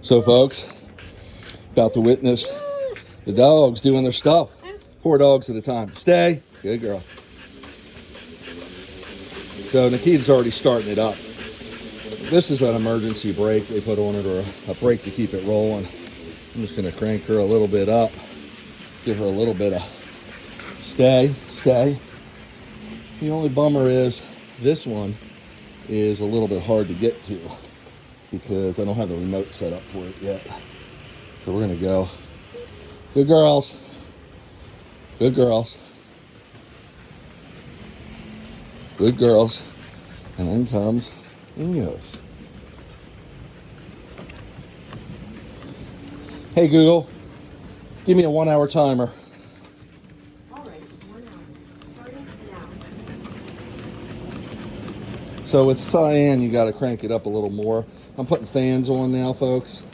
So, folks, about to witness the dogs doing their stuff. 4 dogs at a time. Stay. Good girl. So, Nikita's already starting it up. This is an emergency brake they put on it, or a brake to keep it rolling. I'm just going to crank her a little bit up. Give her a little bit of stay. The only bummer is this one is a little bit hard to get to because I don't have the remote set up for it yet. So we're going to go. Good girls. Good girls. Good girls. And then comes and goes. Hey Google, give me a 1 hour timer. All right, 1 hour. Starting now. So with Cyan, you got to crank it up a little more. I'm putting fans on now, folks,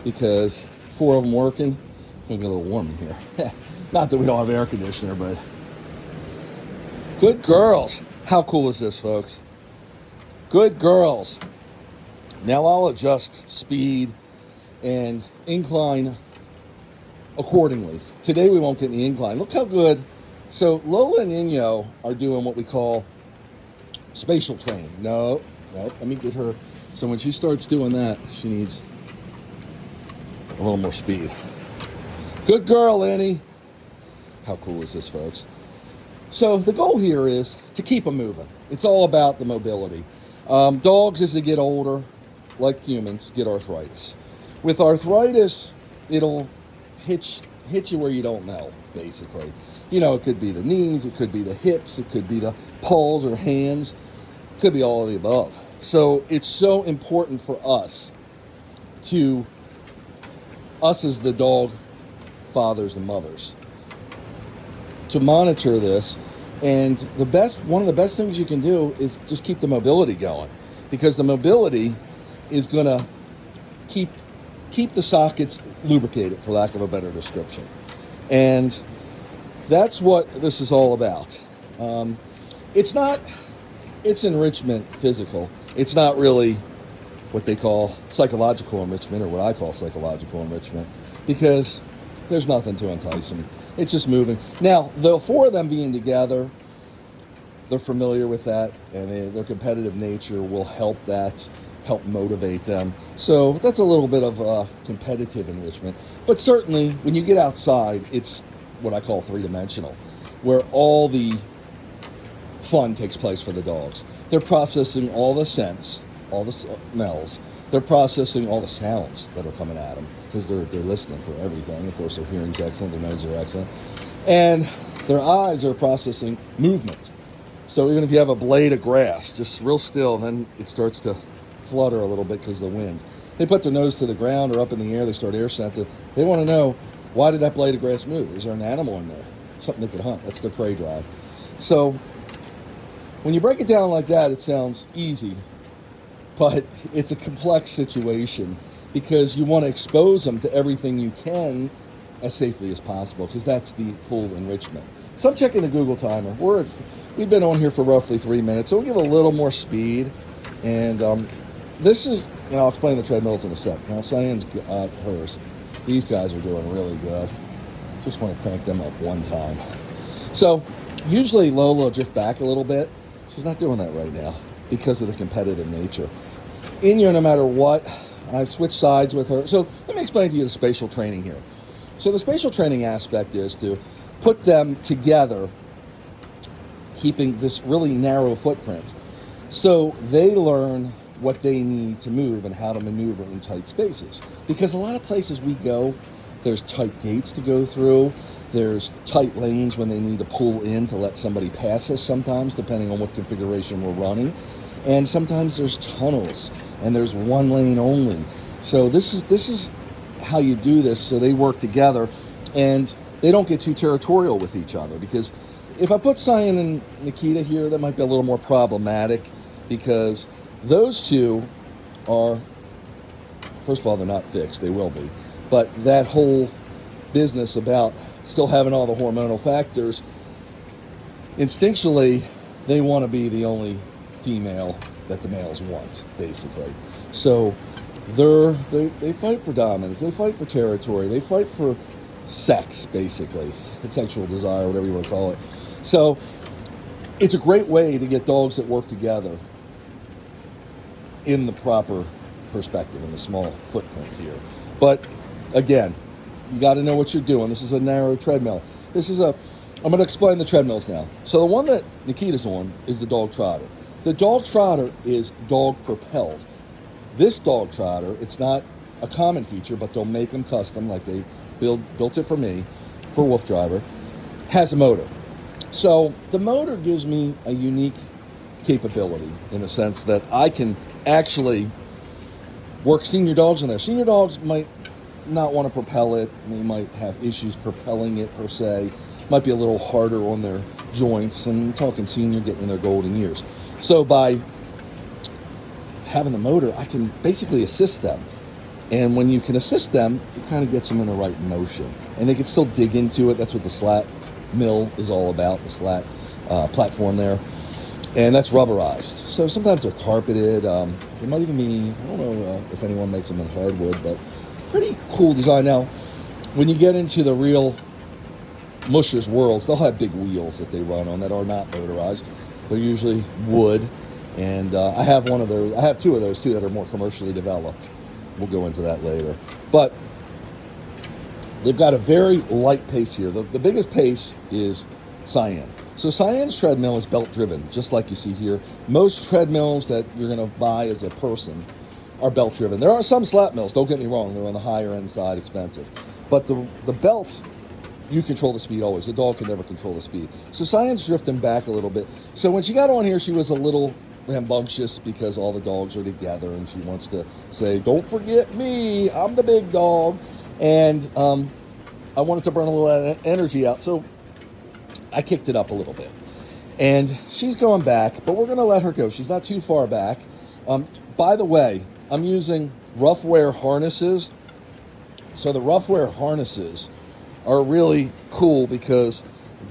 because 4 of them working. It's going to get a little warm in here. Not that we don't have air conditioner, but good girls. How cool is this, folks? Good girls. Now I'll adjust speed and incline accordingly. Today we won't get in the incline. Look how good. So Lola and Inyo are doing what we call spatial training. No, let me get her. So when she starts doing that, she needs a little more speed. Good girl, Annie. How cool is this, folks? So the goal here is to keep them moving. It's all about the mobility. Dogs, as they get older, like humans, get arthritis. With arthritis, it'll hit you where you don't know, basically. You know, it could be the knees, it could be the hips, it could be the paws or hands, it could be all of the above. So it's so important for us as the dog fathers and mothers, to monitor this. And one of the best things you can do is just keep the mobility going, because the mobility is going to keep the sockets lubricated, for lack of a better description. And that's what this is all about. It's enrichment physical. It's not really what they call psychological enrichment, or what I call psychological enrichment, because there's nothing to entice them. It's just moving. Now, the 4 of them being together, they're familiar with that, and their competitive nature will help motivate them. So that's a little bit of competitive enrichment. But certainly, when you get outside, it's what I call 3-dimensional, where all the fun takes place for the dogs. They're processing all the scents, all the smells. They're processing all the sounds that are coming at them, because they're listening for everything. Of course, their hearing's excellent, their noses are excellent. And their eyes are processing movement. So even if you have a blade of grass, just real still, then it starts to flutter a little bit because of the wind. They put their nose to the ground or up in the air, they start air sensing. They want to know, why did that blade of grass move? Is there an animal in there? Something they could hunt. That's their prey drive. So when you break it down like that, it sounds easy, but it's a complex situation, because you want to expose them to everything you can as safely as possible, because that's the full enrichment. So I'm checking the Google timer. We've been on here for roughly 3 minutes, so we'll give a little more speed. And this is, I'll explain the treadmills in a sec. Now, Cyan's got hers. These guys are doing really good. Just want to crank them up one time. So usually Lola will drift back a little bit. She's not doing that right now because of the competitive nature. Inyo, no matter what, I've switched sides with her. So let me explain to you the spatial training here. So the spatial training aspect is to put them together, keeping this really narrow footprint, so they learn what they need to move and how to maneuver in tight spaces. Because a lot of places we go, there's tight gates to go through, there's tight lanes when they need to pull in to let somebody pass us sometimes, depending on what configuration we're running. And sometimes there's tunnels, and there's one lane only. So this is how you do this, so they work together, and they don't get too territorial with each other. Because if I put Cyan and Nikita here, that might be a little more problematic, because those two are, first of all, they're not fixed. They will be. But that whole business about still having all the hormonal factors, instinctually, they want to be the only female that the males want, basically. So they fight for dominance. They fight for territory. They fight for sex, basically, sexual desire, whatever you want to call it. So it's a great way to get dogs that work together in the proper perspective, in the small footprint here. But again, you got to know what you're doing. This is a narrow treadmill. I'm going to explain the treadmills now. So the one that Nikita's on is the dog trotter. The dog trotter is dog propelled. This dog trotter, it's not a common feature, but they'll make them custom, like they built it for me, for WooFDriver, has a motor. So the motor gives me a unique capability in the sense that I can actually work senior dogs in there. Senior dogs might not want to propel it. They might have issues propelling it per se. Might be a little harder on their joints. And I'm talking senior, getting in their golden years. So by having the motor, I can basically assist them. And when you can assist them, it kind of gets them in the right motion. And they can still dig into it. That's what the Slatmill is all about, the slat platform there. And that's rubberized. So sometimes they're carpeted. They might even be, I don't know if anyone makes them in hardwood, but pretty cool design. Now, when you get into the real mushers worlds, they'll have big wheels that they run on that are not motorized. They're usually wood. And I have one of those. I have two of those too that are more commercially developed. We'll go into that later. But they've got a very light pace here. The biggest pace is Cyan. So Cyan's treadmill is belt driven, just like you see here. Most treadmills that you're going to buy as a person are belt driven. There are some Slatmills, don't get me wrong, they're on the higher end side, expensive. But the belt, you control the speed always. The dog can never control the speed. So Cyan's drifting back a little bit. So when she got on here, she was a little rambunctious because all the dogs are together and she wants to say, don't forget me, I'm the big dog. And I wanted to burn a little energy out, so I kicked it up a little bit. And she's going back, but we're going to let her go. She's not too far back. By the way, I'm using rough wear harnesses. So the rough wear harnesses are really cool because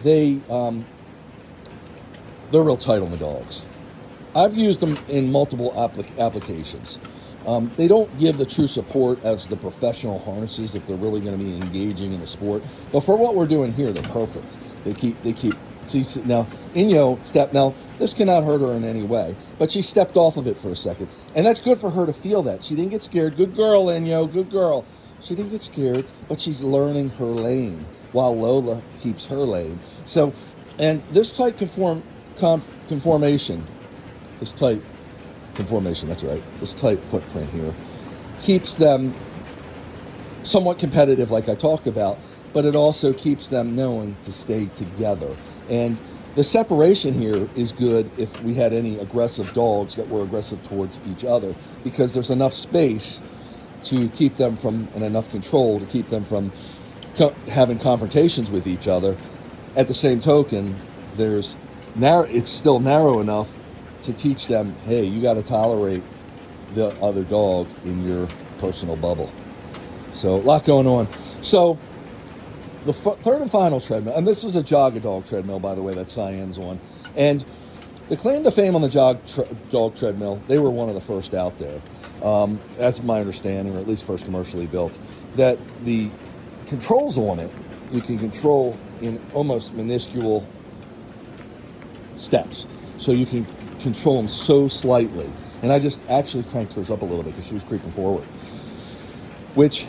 they're real tight on the dogs. I've used them in multiple applications. They don't give the true support as the professional harnesses if they're really going to be engaging in the sport. But for what we're doing here, they're perfect. They keep. See now, Inyo stepped. Now this cannot hurt her in any way, but she stepped off of it for a second, and that's good for her to feel that. She didn't get scared. Good girl, Inyo. Good girl. She didn't get scared, but she's learning her lane while Lola keeps her lane. So, and this tight conformation. That's right. This tight footprint here keeps them somewhat competitive, like I talked about, but it also keeps them knowing to stay together. And the separation here is good if we had any aggressive dogs that were aggressive towards each other, because there's enough space to keep them from, and enough control to keep them from having confrontations with each other. At the same token, it's still narrow enough to teach them, hey, you got to tolerate the other dog in your personal bubble. So a lot going on. So the third and final treadmill, and this is a jog-a-dog treadmill, by the way, that Cyan's on. And the claim to fame on the dog treadmill, they were one of the first out there, as my understanding, or at least first commercially built, that the controls on it, you can control in almost minuscule steps. So you can control them so slightly. And I just actually cranked hers up a little bit because she was creeping forward, which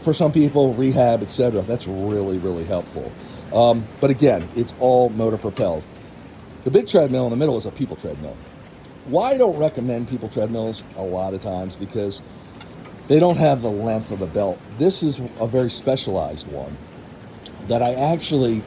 for some people, rehab, etc., that's really, really helpful. But again, it's all motor propelled. The big treadmill in the middle is a people treadmill. Why I don't recommend people treadmills a lot of times, because they don't have the length of the belt. This is a very specialized one that I actually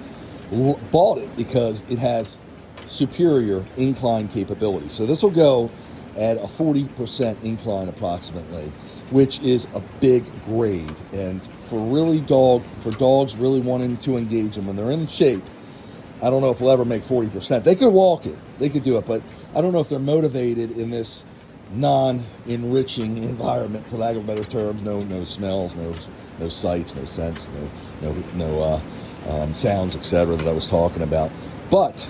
bought it because it has superior incline capability. So this will go at a 40% incline approximately, which is a big grade. And for dogs really wanting to engage them when they're in shape, I don't know if we'll ever make 40%. They could walk it, they could do it, but I don't know if they're motivated in this non-enriching environment, for lack of better terms. No smells, no sights, no scents, no sounds, etc. that I was talking about. But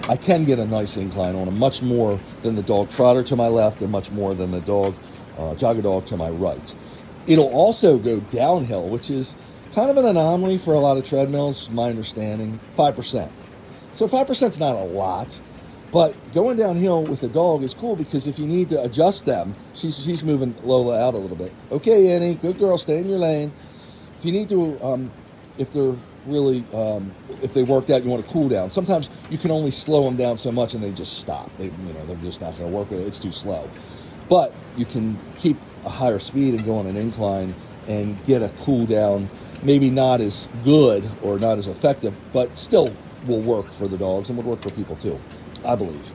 I can get a nice incline on them, much more than the dog trotter to my left and much more than the dog jogger dog to my right. It'll also go downhill, which is kind of an anomaly for a lot of treadmills, my understanding, 5%. So 5% is not a lot, but going downhill with the dog is cool because if you need to adjust them, she's moving Lola out a little bit. Okay, Annie, good girl, stay in your lane. If you need to, if they're really, if they worked out, you want to cool down. Sometimes you can only slow them down so much and they just stop. They're just not going to work with it. It's too slow. But you can keep a higher speed and go on an incline and get a cool down, maybe not as good or not as effective, but still will work for the dogs and would work for people too, I believe.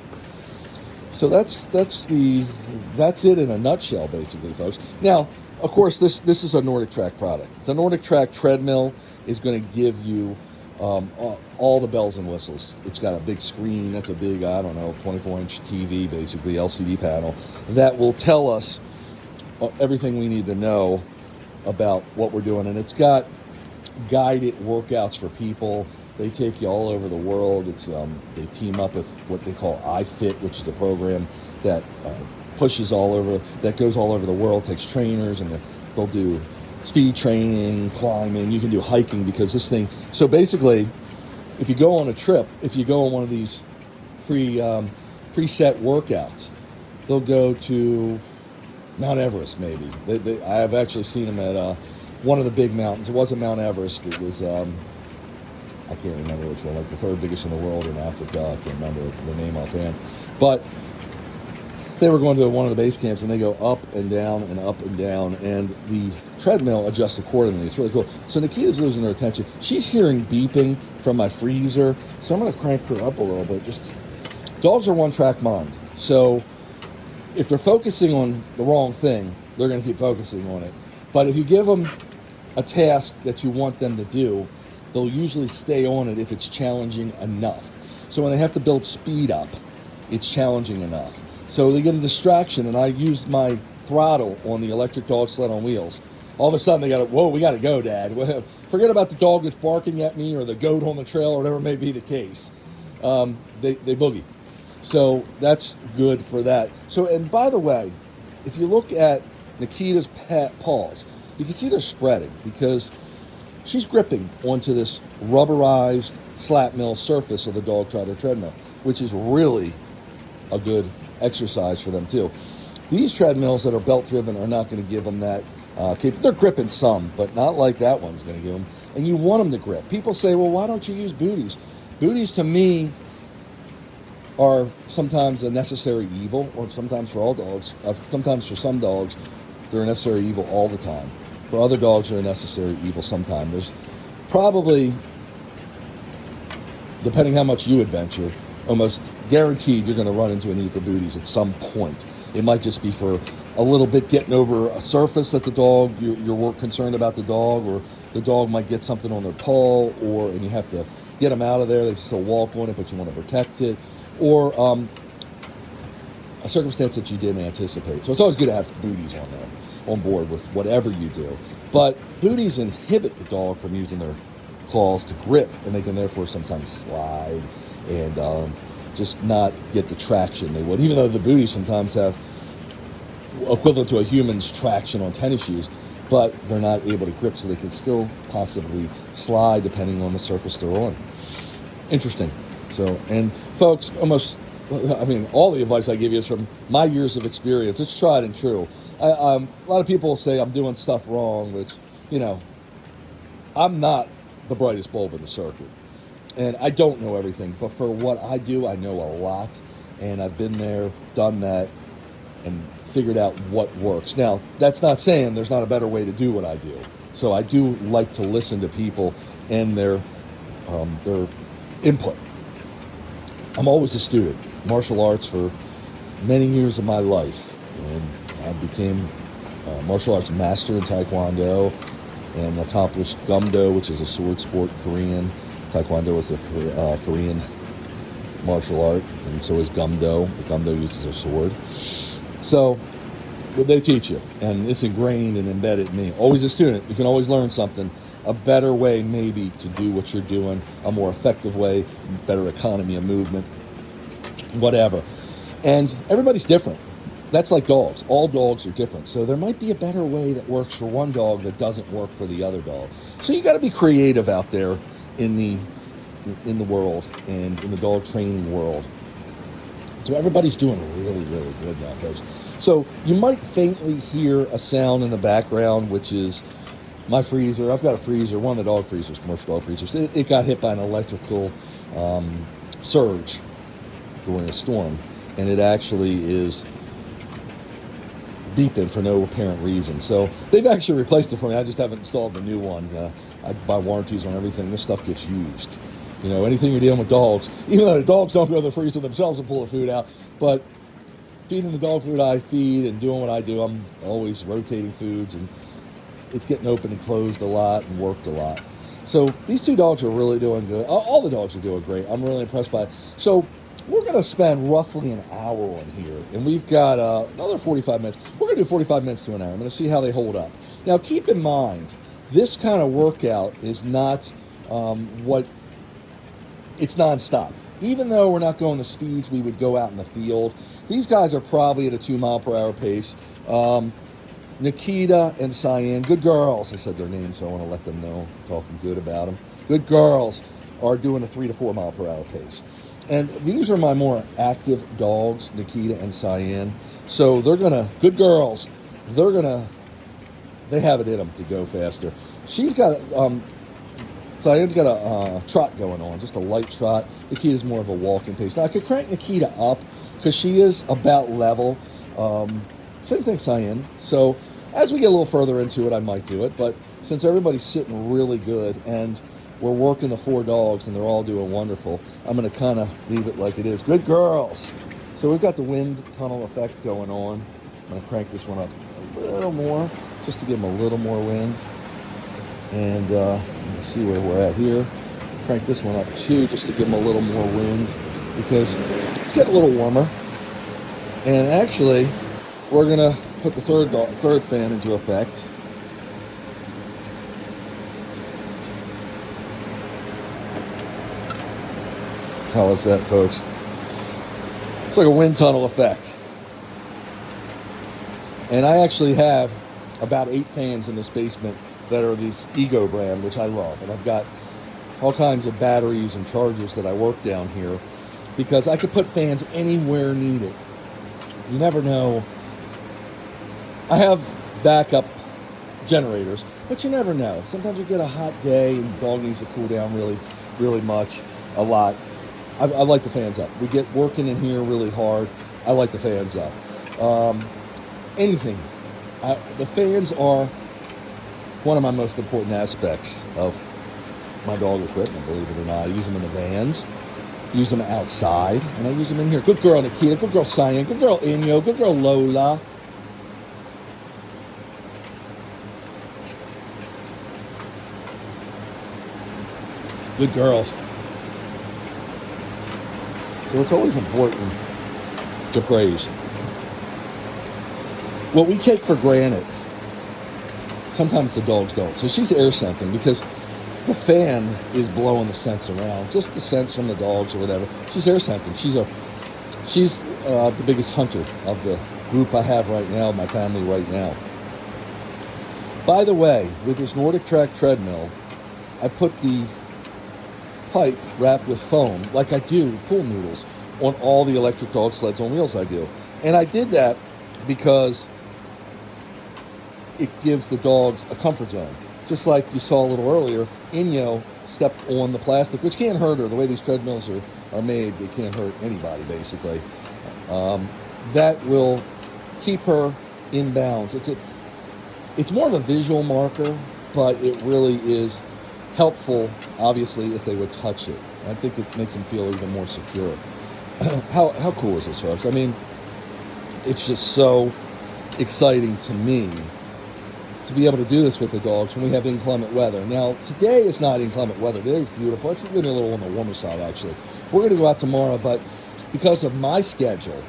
So that's it in a nutshell, basically, folks. Now, of course, this is a Nordic Track product. The Nordic Track Treadmill is going to give you all the bells and whistles. It's got a big screen. That's a big, 24-inch TV, basically, LCD panel, that will tell us everything we need to know about what we're doing. And it's got guided workouts for people. They take you all over the world. They team up with what they call iFit, which is a program that pushes all over, that goes all over the world, takes trainers, and they'll do speed training, climbing. You can do hiking because this thing. So basically, if you go on a trip, if you go on one of these preset workouts, they'll go to Mount Everest, maybe. I have actually seen them at one of the big mountains. It wasn't Mount Everest. It was, I can't remember which one, like the third biggest in the world in Africa. I can't remember the name offhand. But they were going to one of the base camps, and they go up and down and up and down, and the treadmill adjusts accordingly. It's really cool. So Nikita's losing her attention. She's hearing beeping from my freezer, so I'm going to crank her up a little bit. Dogs are one-track mind. So if they're focusing on the wrong thing, they're going to keep focusing on it. But if you give them a task that you want them to do, they'll usually stay on it if it's challenging enough. So when they have to build speed up, it's challenging enough. So they get a distraction, and I use my throttle on the electric dog sled on wheels. All of a sudden, we got to go, Dad. Forget about the dog that's barking at me or the goat on the trail or whatever may be the case. They boogie. So that's good for that. So, and by the way, if you look at Nikita's paws, you can see they're spreading because she's gripping onto this rubberized Slatmill surface of the dog trotter treadmill, which is really a good exercise for them too. These treadmills that are belt driven are not going to give them that they're gripping some, but not like that one's going to give them. And you want them to grip. People say, well, why don't you use booties? Booties to me are sometimes a necessary evil, or sometimes for all dogs. Sometimes for some dogs, they're a necessary evil all the time. For other dogs, they're a necessary evil sometimes. There's probably, depending how much you adventure, almost guaranteed you're going to run into a need for booties at some point. It might just be for a little bit getting over a surface that the dog, you're concerned about the dog, or the dog might get something on their paw, and you have to get them out of there. They still walk on it, but you want to protect it. Or a circumstance that you didn't anticipate. So it's always good to have booties on there, on board with whatever you do. But booties inhibit the dog from using their claws to grip, and they can therefore sometimes slide and just not get the traction they would, even though the booties sometimes have equivalent to a human's traction on tennis shoes, but they're not able to grip, so they can still possibly slide depending on the surface they're on. Interesting. So, and folks, all the advice I give you is from my years of experience. It's tried and true. A lot of people say I'm doing stuff wrong, which, I'm not the brightest bulb in the circuit. And I don't know everything, but for what I do, I know a lot. And I've been there, done that, and figured out what works. Now, that's not saying there's not a better way to do what I do. So I do like to listen to people and their input. I'm always a student. Martial arts for many years of my life. And I became a martial arts master in Taekwondo and accomplished Gumdo, which is a sword sport, Korean. Taekwondo is a Korean martial art, and so is Gumdo. Gumdo uses a sword. So they teach you, and it's ingrained and embedded in me. Always a student. You can always learn something. A better way maybe to do what you're doing, a more effective way, better economy of movement, whatever. And everybody's different. that's like dogs. All dogs are different. So there might be a better way that works for one dog that doesn't work for the other dog. So you got to be creative out there in the world and in the dog training world. So everybody's doing really, really good now, folks. So you might faintly hear a sound in the background, which is my freezer. I've got a freezer, one of the dog freezers, commercial dog freezers. It got hit by an electrical surge during a storm, and it actually is beeping for no apparent reason. So they've actually replaced it for me. I just haven't installed the new one. I buy warranties on everything. This stuff gets used. You know, anything you're dealing with dogs, even though the dogs don't go to the freezer themselves and pull the food out, but feeding the dog food I feed and doing what I do, I'm always rotating foods, and it's getting open and closed a lot and worked a lot. So these two dogs are really doing good. All the dogs are doing great. I'm really impressed by it. So we're going to spend roughly an hour on here, and we've got another 45 minutes. We're going to do 45 minutes to an hour. I'm going to see how they hold up. Now, keep in mind, this kind of workout is not it's nonstop. Even though we're not going the speeds we would go out in the field, these guys are probably at a 2 mile per hour pace. Nikita and Cyan, good girls. I said their names, so I want to let them know, talking good about them. Good girls are doing a 3 to 4 mile per hour pace. And these are my more active dogs, Nikita and Cyan. So they're going to, good girls, they have it in them to go faster. She's got, Cyan's got a trot going on, just a light trot. Nikita's more of a walking pace. Now, I could crank Nikita up because she is about level. Same thing, Cyan. So as we get a little further into it, I might do it. But since everybody's sitting really good and we're working the 4 dogs and they're all doing wonderful, I'm going to kind of leave it like it is. Good girls. So we've got the wind tunnel effect going on. I'm going to crank this one up a little more just to give them a little more wind. And let's see where we're at here. Crank this one up too just to give them a little more wind because it's getting a little warmer. And actually, we're going to put the third fan into effect. How is that, folks? It's like a wind tunnel effect. And I actually have about 8 fans in this basement that are this Ego brand, which I love. And I've got all kinds of batteries and chargers that I work down here because I could put fans anywhere needed. You never know. I have backup generators, but you never know. Sometimes you get a hot day and the dog needs to cool down really, really much, a lot. I like the fans up. We get working in here really hard. I like the fans up. Anything. The fans are one of my most important aspects of my dog equipment, believe it or not. I use them in the vans, use them outside, and I use them in here. Good girl, Nikita. Good girl, Cyan. Good girl, Inyo. Good girl, Lola. Good girls. So it's always important to praise. What we take for granted, sometimes the dogs don't. So she's air scenting because the fan is blowing the scents around, just the scents from the dogs or whatever. She's air scenting. She's the biggest hunter of the group I have right now, my family right now. By the way, with this Nordic Track treadmill, I put the pipe wrapped with foam, like I do pool noodles, on all the electric dog sleds on wheels I do. And I did that because it gives the dogs a comfort zone. Just like you saw a little earlier, Inyo stepped on the plastic, which can't hurt her. The way these treadmills are made, they can't hurt anybody, basically. That will keep her in bounds. It's more of a visual marker, but it really is helpful, obviously, if they would touch it. I think it makes them feel even more secure. How cool is this, folks? I mean, it's just so exciting to me to be able to do this with the dogs when we have inclement weather. Now, today is not inclement weather. Today's beautiful. It's going to be a little on the warmer side, actually. We're going to go out tomorrow, but because of my schedule,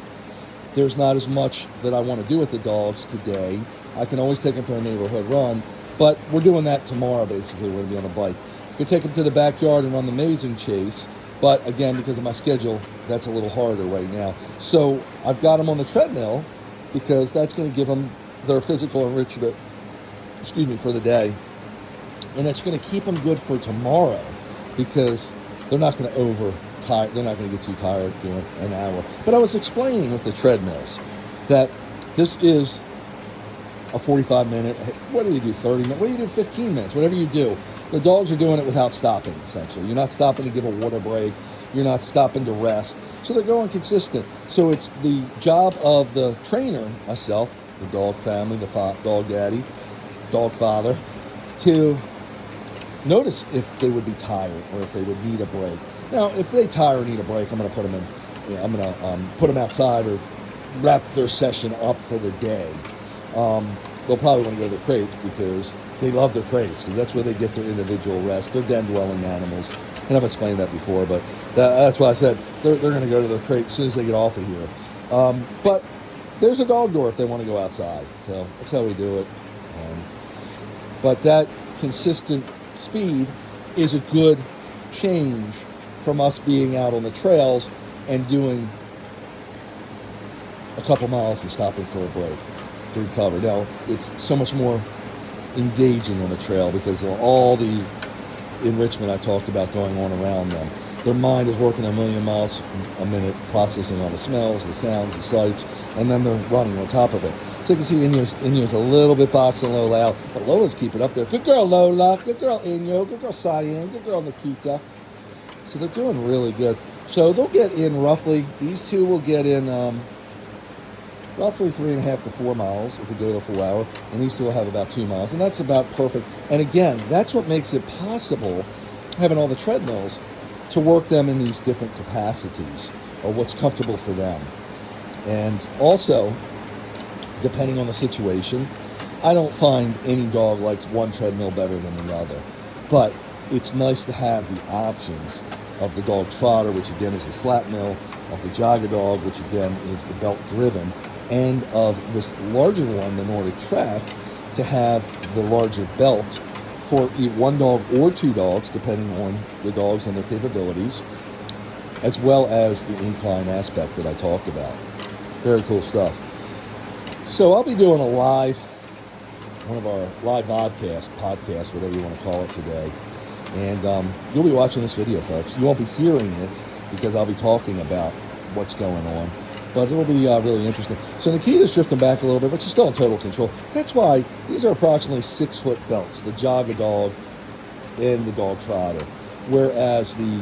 there's not as much that I want to do with the dogs today. I can always take them for a neighborhood run, but we're doing that tomorrow, basically. We're going to be on a bike. I could take them to the backyard and run the mazing chase, but again, because of my schedule, that's a little harder right now. So I've got them on the treadmill, because that's going to give them their physical enrichment, for the day. And it's going to keep them good for tomorrow because they're not going to they're not going to get too tired doing an hour. But I was explaining with the treadmills that this is a 45-minute, what do you do, 30 minutes? What do you do, 15 minutes? Whatever you do. The dogs are doing it without stopping, essentially. You're not stopping to give a water break. You're not stopping to rest. So they're going consistent. So it's the job of the trainer, myself, the dog family, the dog daddy, dog father, to notice if they would be tired or if they would need a break. Now, if they tire or need a break, I'm going to put them in. I'm going to put them outside or wrap their session up for the day. They'll probably want to go to their crates because they love their crates because that's where they get their individual rest. They're den-dwelling animals, and I've explained that before. But that's why I said they're going to go to their crate as soon as they get off of here. But there's a dog door if they want to go outside. So that's how we do it. But that consistent speed is a good change from us being out on the trails and doing a couple miles and stopping for a break to recover. Now, it's so much more engaging on the trail because of all the enrichment I talked about going on around them. Their mind is working a million miles a minute, processing all the smells, the sounds, the sights, and then they're running on top of it. So you can see Inyo's a little bit boxing Lola out, but Lola's keeping up there. Good girl, Lola. Good girl, Inyo. Good girl, Cyan. Good girl, Nikita. So they're doing really good. So they'll get in roughly, these two will get in roughly 3.5 to 4 miles if we go the full hour, and these two will have about 2 miles, and that's about perfect. And again, that's what makes it possible, having all the treadmills, to work them in these different capacities, or what's comfortable for them. And also, depending on the situation, I don't find any dog likes one treadmill better than the other. But it's nice to have the options of the dog trotter, which again is the Slatmill, of the jogger dog, which again is the belt driven, and of this larger one, the Nordic Track, to have the larger belt for one dog or two dogs, depending on the dogs and their capabilities, as well as the incline aspect that I talked about. Very cool stuff. So I'll be doing one of our live podcast, whatever you want to call it today. And you'll be watching this video, folks. You won't be hearing it because I'll be talking about what's going on. But it'll be really interesting. So Nikita's drifting back a little bit, but she's still in total control. That's why these are approximately 6-foot belts, the jogger dog and the dog trotter. Whereas the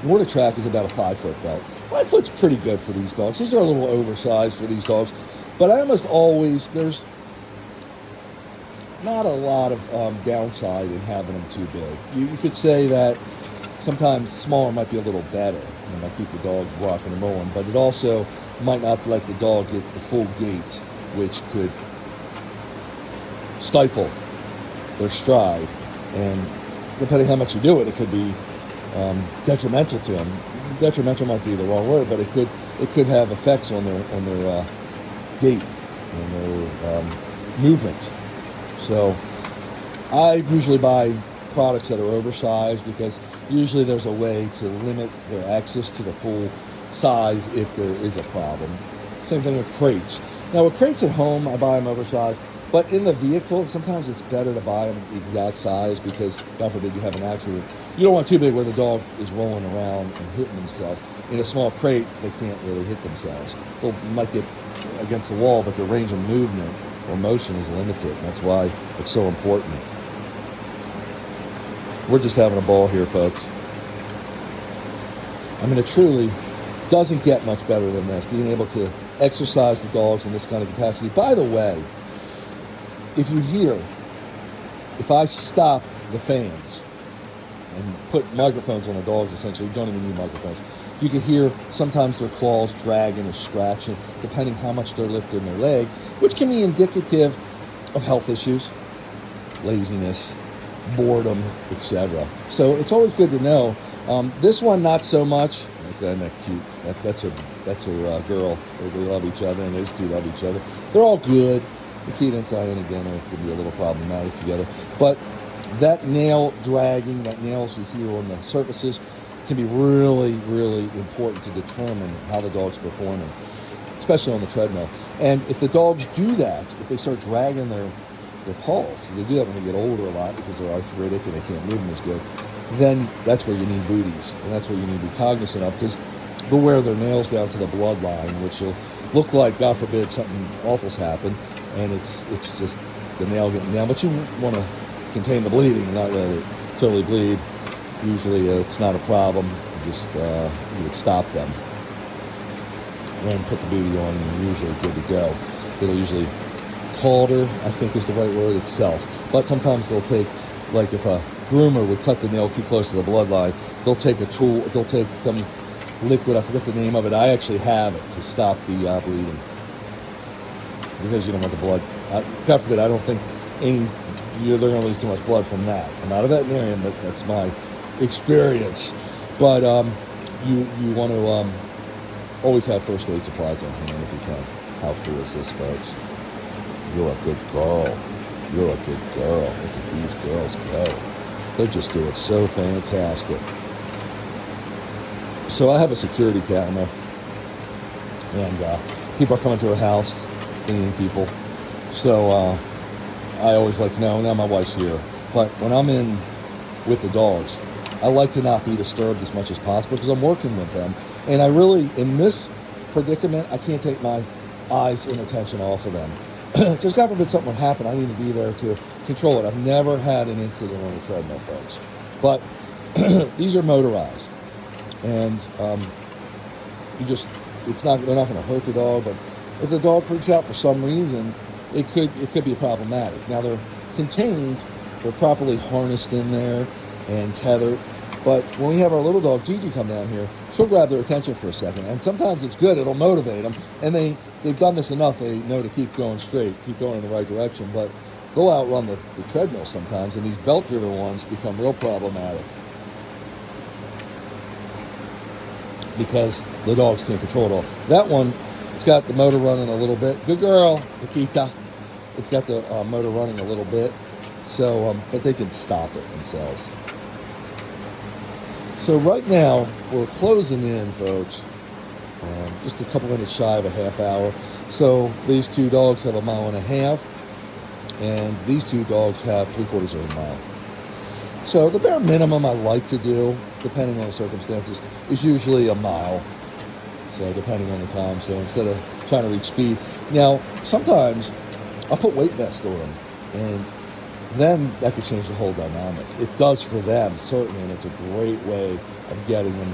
Nordic Track is about a 5-foot belt. 5 foot's pretty good for these dogs. These are a little oversized for these dogs. But I almost always, there's not a lot of downside in having them too big. You could say that sometimes smaller might be a little better. It might keep the dog rocking and rolling, but it also might not let the dog get the full gait, which could stifle their stride. And depending how much you do it, it could be detrimental to them. Detrimental might be the wrong word, but it could have effects on their gait and their movement. So I usually buy products that are oversized because usually there's a way to limit their access to the full size if there is a problem. Same thing with crates. Now with crates at home, I buy them oversized, but in the vehicle, sometimes it's better to buy them the exact size because, God forbid, you have an accident. You don't want too big where the dog is rolling around and hitting themselves. In a small crate, they can't really hit themselves. They might get against the wall, but their range of movement or motion is limited. And that's why it's so important. We're just having a ball here, folks. I mean, it truly doesn't get much better than this, being able to exercise the dogs in this kind of capacity. By the way, if I stop the fans and put microphones on the dogs, essentially, you don't even need microphones, you can hear sometimes their claws dragging or scratching, depending how much they're lifting their leg, which can be indicative of health issues, laziness, boredom, etc. So it's always good to know. This one, not so much. Isn't that cute? That's her girl. They love each other, and those two love each other. They're all good. Nikita and Cyan, again, can be a little problematic together. But that nail dragging, that nails you hear on the surfaces, can be really, really important to determine how the dog's performing. especially on the treadmill. And if the dogs do that, if they start dragging their paws, they do that when they get older a lot because they're arthritic and they can't move them as good, then that's where you need booties, and that's where you need to be cognizant of, because they'll wear their nails down to the bloodline, which will look like, God forbid, something awful's happened, and it's just the nail getting down. But you want to contain the bleeding and not let it totally bleed. Usually it's not a problem. You would stop them and put the booty on, and you're usually good to go. It'll usually calder, I think is the right word, itself. But sometimes they'll take, like if a groomer would cut the nail too close to the bloodline, they'll take a tool, they'll take some liquid, I forget the name of it. I actually have it to stop the bleeding, because you don't want the blood. God forbid, I don't think they're going to lose too much blood from that. I'm not a veterinarian, but that's my experience. But you want to always have first aid supplies on hand if you can. How cool is this, folks? You're a good girl. You're a good girl. Look at these girls go. They're just doing so fantastic. So I have a security camera, and people are coming to our house, cleaning people. So I always like to know, now my wife's here, but when I'm in with the dogs, I like to not be disturbed as much as possible because I'm working with them. And I really, in this predicament, I can't take my eyes and attention off of them. Because God forbid something would happen, I need to be there to control it. I've never had an incident on a treadmill, folks. But these are motorized. And they're not going to hurt the dog, but if the dog freaks out for some reason, it could be problematic. Now they're contained, they're properly harnessed in there and tethered. But when we have our little dog Gigi come down here, she'll grab their attention for a second, and sometimes it's good, it'll motivate them, and they've done this enough, they know to keep going straight, keep going in the right direction. But they'll outrun the treadmill sometimes, and these belt-driven ones become real problematic because the dogs can't control it all. That one, it's got the motor running a little bit. Good girl, Nikita. It's got the motor running a little bit, so but they can stop it themselves. So right now, we're closing in, folks, just a couple minutes shy of a half hour. So these two dogs have 1.5 miles, and these two dogs have 3/4 of a mile. So the bare minimum I like to do, depending on the circumstances, is usually 1 mile. So depending on the time, so instead of trying to reach speed. Now, sometimes I'll put weight vests on them, and then that could change the whole dynamic. It does for them, certainly, and it's a great way of getting them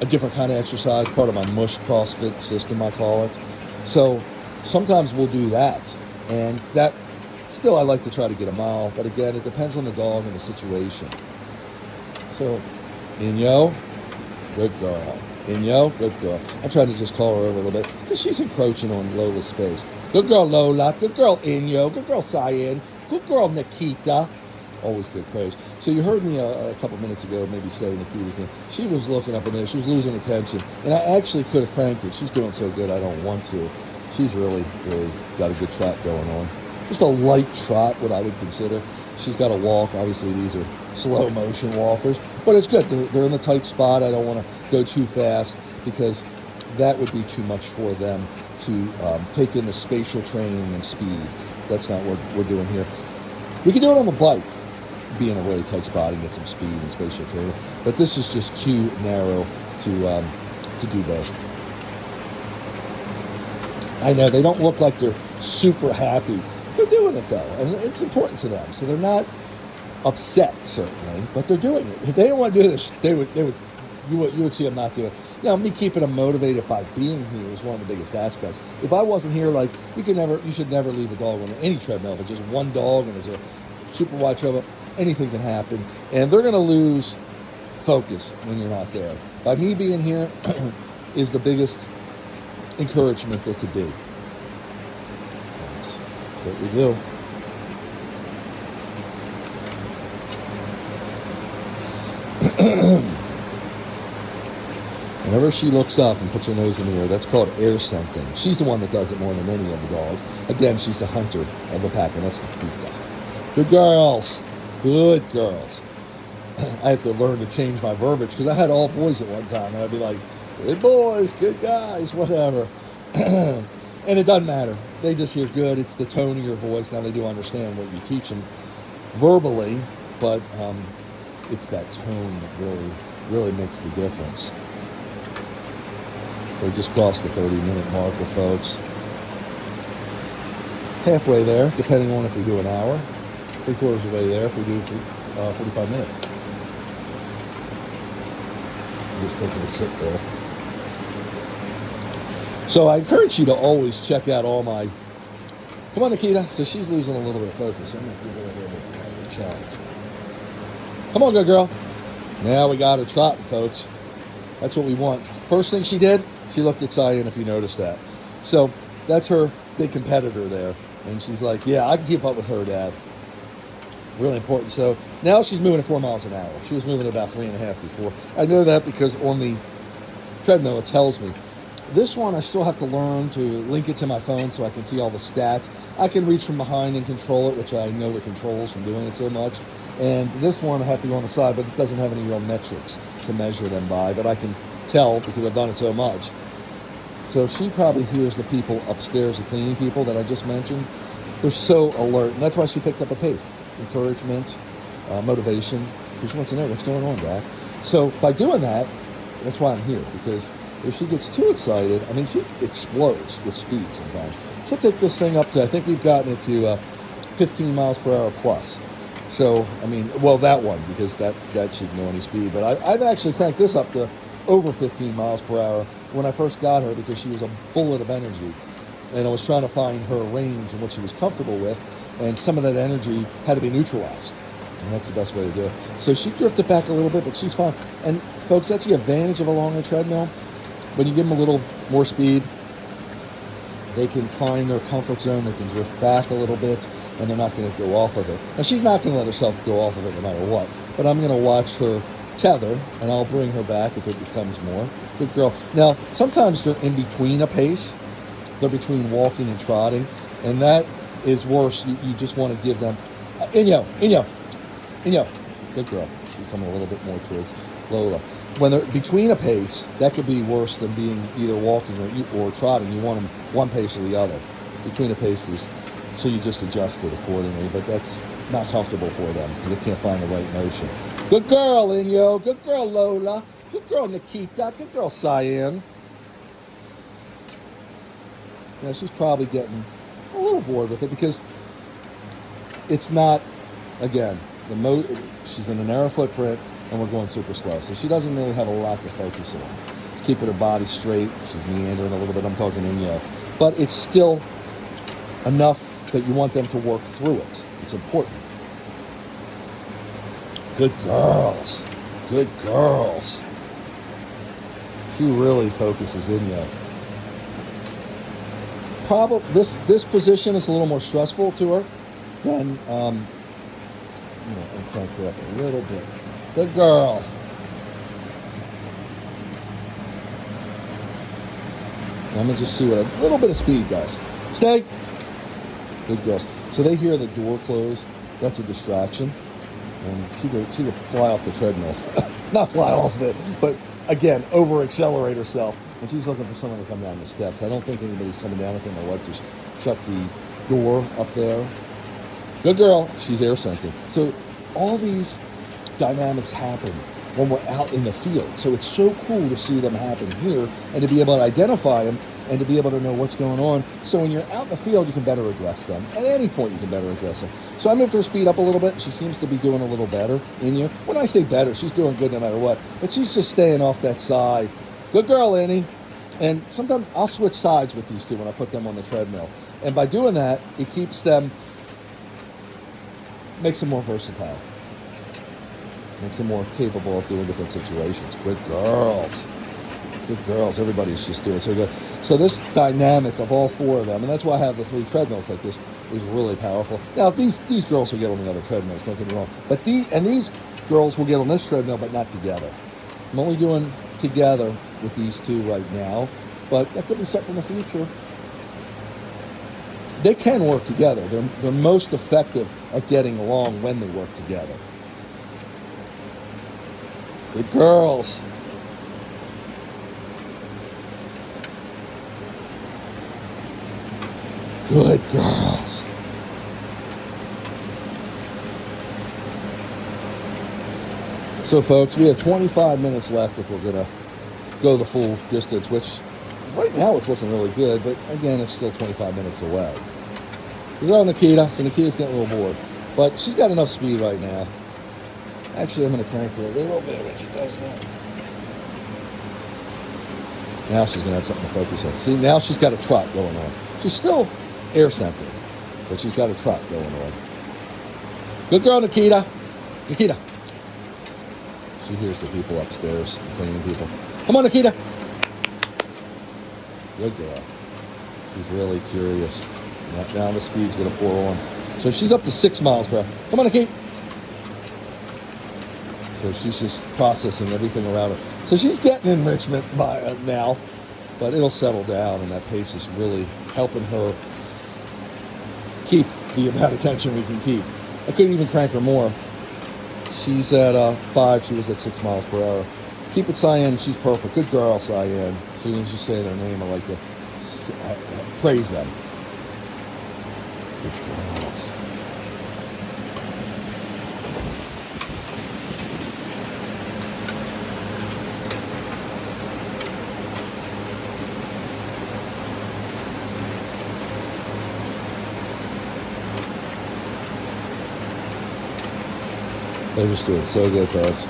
a different kind of exercise, part of my mush CrossFit system, I call it. So sometimes we'll do that, and that still I like to try to get 1 mile, but again, it depends on the dog and the situation. So, Inyo, good girl. Inyo, good girl. I'm trying to just call her over a little bit because she's encroaching on Lola's space. Good girl, Lola. Good girl, Inyo. Good girl, Cyan. Good girl, Nikita. Always good praise. So you heard me a couple minutes ago maybe say Nikita's name. She was looking up in there. She was losing attention. And I actually could have cranked it. She's doing so good I don't want to. She's really, really got a good trot going on. Just a light trot, what I would consider. She's got a walk. Obviously, these are slow motion walkers. But it's good. They're in the tight spot. I don't want to go too fast because that would be too much for them to take in the spatial training and speed. That's not what we're doing here. We can do it on the bike, be in a really tight spot and get some speed and spatial training. But this is just too narrow to do both. I know they don't look like they're super happy. They're doing it though, and it's important to them. So they're not upset certainly, but they're doing it. If they didn't want to do this, you would see them not do it. Now, me keeping them motivated by being here is one of the biggest aspects. If I wasn't here, like you should never leave a dog on any treadmill. If it's just one dog and it's a super wide treadmill, anything can happen, and they're going to lose focus when you're not there. By me being here is the biggest encouragement there could be. That's what we do. Whenever she looks up and puts her nose in the air, that's called air scenting. She's the one that does it more than any of the dogs. Again, she's the hunter of the pack, and that's the cute dog. Good girls. Good girls. I had to learn to change my verbiage because I had all boys at one time, and I'd be like, good boys, good guys, whatever. And it doesn't matter. They just hear good. It's the tone of your voice. Now they do understand what you teach them verbally, but it's that tone that really makes the difference. We just crossed the 30-minute marker, folks. Halfway there, depending on if we do an hour. 3/4 of the way there if we do 45 minutes. Just taking a sip there. So I encourage you to always check out all my... Come on, Nikita. So she's losing a little bit of focus. So I'm going to give her a little bit of a challenge. Come on, good girl. Now we got her trotting, folks. That's what we want. First thing she did, she looked at Cyan, if you noticed that. So that's her big competitor there. And she's like, yeah, I can keep up with her, Dad. Really important. So now she's moving at 4 miles an hour. She was moving at about 3.5 before. I know that because on the treadmill it tells me. This one I still have to learn to link it to my phone so I can see all the stats. I can reach from behind and control it, which I know the controls from doing it so much. And this one I have to go on the side, but it doesn't have any real metrics to measure them by. But I can tell because I've done it so much. So she probably hears the people upstairs, the cleaning people that I just mentioned. They're so alert. And that's why she picked up a pace. Encouragement, motivation. Because she wants to know what's going on, Dad. So by doing that, that's why I'm here. Because if she gets too excited, I mean, she explodes with speed sometimes. She'll take this thing up to, I think we've gotten it to 15 miles per hour plus. So, I mean, well, that one, because that shouldn't know any speed. But I've actually cranked this up to over 15 miles per hour when I first got her because she was a bullet of energy. And I was trying to find her range and what she was comfortable with. And some of that energy had to be neutralized. And that's the best way to do it. So she drifted back a little bit, but she's fine. And, folks, that's the advantage of a longer treadmill. When you give them a little more speed, they can find their comfort zone. They can drift back a little bit, and they're not going to go off of it. Now, she's not going to let herself go off of it no matter what. But I'm going to watch her tether, and I'll bring her back if it becomes more. Good girl. Now, sometimes they're in between a pace. They're between walking and trotting, and that is worse. You just want to give them... Inyo. Good girl. She's coming a little bit more towards Lola. When they're between a pace, that could be worse than being either walking or trotting. You want them one pace or the other. Between the paces, so you just adjust it accordingly. But that's not comfortable for them because they can't find the right motion. Good girl, Inyo. Good girl, Lola. Good girl, Nikita. Good girl, Cyan. Now, she's probably getting a little bored with it because it's not, again, she's in a narrow footprint. And we're going super slow. So she doesn't really have a lot to focus on. She's keeping her body straight. She's meandering a little bit. I'm talking Inyo. But it's still enough that you want them to work through it. It's important. Good girls. Good girls. She really focuses Inyo. Probably this position is a little more stressful to her than I'm trying to correct a little bit. Good girl. I'm going to just see what a little bit of speed does. Stay. Good girls. So they hear the door close. That's a distraction. And she could fly off the treadmill. Not fly off of it, but again, over-accelerate herself. And she's looking for someone to come down the steps. I don't think anybody's coming down with him or what. Just shut the door up there. Good girl. She's air scenting. So all these dynamics happen when we're out in the field. So it's so cool to see them happen here and to be able to identify them and to be able to know what's going on. So when you're out in the field, you can better address them. At any point, you can better address them. So I moved her speed up a little bit. She seems to be doing a little better in you. When I say better, she's doing good no matter what. But she's just staying off that side. Good girl, Annie. And sometimes I'll switch sides with these two when I put them on the treadmill. And by doing that, it keeps them, makes them more versatile. Makes them more capable of doing different situations. Good girls. Good girls. Everybody's just doing so good. So this dynamic of all four of them, and that's why I have the 3 treadmills like this, is really powerful. Now, these girls will get on the other treadmills, don't get me wrong. But these girls will get on this treadmill, but not together. I'm only doing together with these two right now, but that could be something in the future. They can work together. They're most effective at getting along when they work together. Good girls. Good girls. So folks, we have 25 minutes left if we're gonna go the full distance, which right now it's looking really good, but again, it's still 25 minutes away. We go Nikita, so Nikita's getting a little bored, but she's got enough speed right now. Actually, I'm gonna crank her a little bit when she does that. Now she's gonna have something to focus on. See, now she's got a trot going on. She's still air centered, but she's got a trot going on. Good girl, Nikita. Nikita. She hears the people upstairs, the cleaning people. Come on, Nikita. Good girl. She's really curious. Now the speed's going to pour on. So she's up to 6 miles per hour. Come on, Nikita. So she's just processing everything around her. So she's getting enrichment by now, but it'll settle down, and that pace is really helping her keep the amount of tension we can keep. I couldn't even crank her more. She's at 5. She was at 6 miles per hour. Keep it, Cyan. She's perfect. Good girl, Cyan. As soon as you say their name, I like to praise them. Good girls. They're just doing so good, folks.